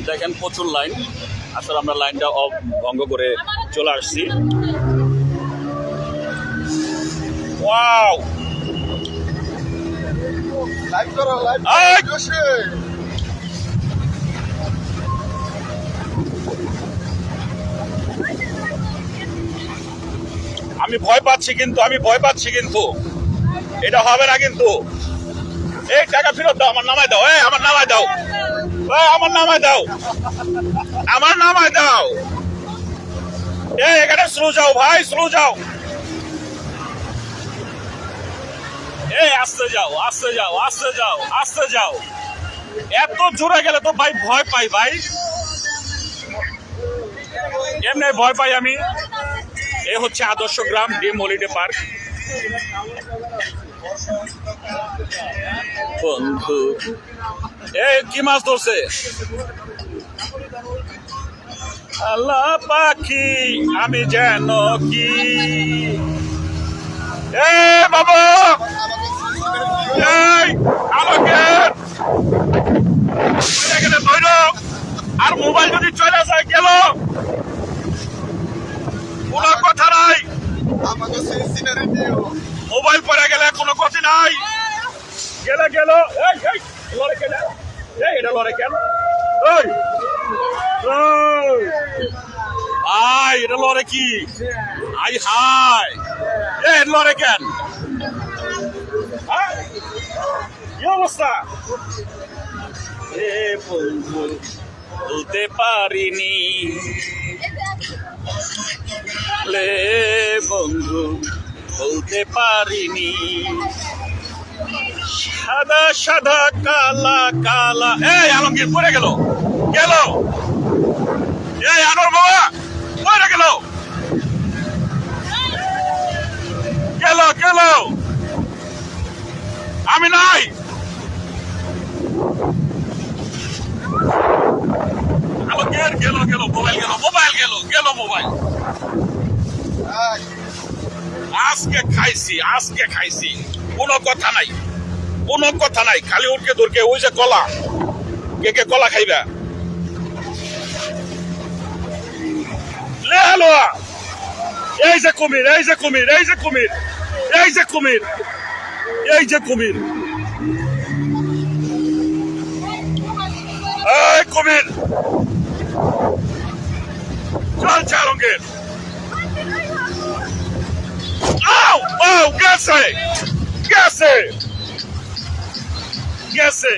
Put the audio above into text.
দেখেন প্রচুর লাইন। আসলে আমরা লাইনটা ভঙ্গ করে চলে আসছি। ওয়াও, লাইভ করো, লাইভ এই! জোশে। আমি ভয় পাচ্ছি কিন্তু, এটা হবে না কিন্তু। এই টাকা ফেরত দাও, আমার নামায় দাও, আমার নামায় দাও, আমার নামায় দাও, আমার নামায় দাও। এখানে স্লো যাও ভাই, স্লো যাও। আস্তে যাও, আস্তে যাও, আস্তে যাও, আস্তে যাও। এত জোরে গেলে তো ভাই ভয় পাই ভাই, এমনি ভয় পাই আমি। এ হচ্ছে আদর্শ গ্রাম ডিম হলিডে পার্ক। বন্ধু কি মাছ ধরছে? আল্লাহ পাখি আমি যেন কি। বাবা আমাকে আর মোবাইল যদি চলে যায় গেল, কোনো কথা নাই। আমাকে সিনারি দিও। মোবাইল পড়ে গেলে কোনো কথা নাই। গেলে গেল। লড়ে কেন? এটা লড়ে কেন? ভাই এটা লড়ে কি? আই হাই, লড়ে কেন? কি অবস্থা? বন্ধু বলতে পারিনি, বন্ধু বলতে পারিনি। সাদা সাদা কালা কালা। আলমগীর পড়ে গেল, গেল। আনোয়ার বাবা পড়ে গেল, গেল গেল। আমি নাই। আলমগীর গেল, গেল মোবাইল, গেল মোবাইল, গেল গেল মোবাইল। আজকে খাইছি, কোনো কথা নাই, কোনো কথা নাই। খালি উঠকে দূরকে ওই যে কলা, কে কলা খাইবা? এই যে কুমির, এই যে কুমির, এই যে কুমির, এই যে কুমির, এই যে কুমির, এই কুমির চলছে আলমগীর। গেছে গেছে গেছে।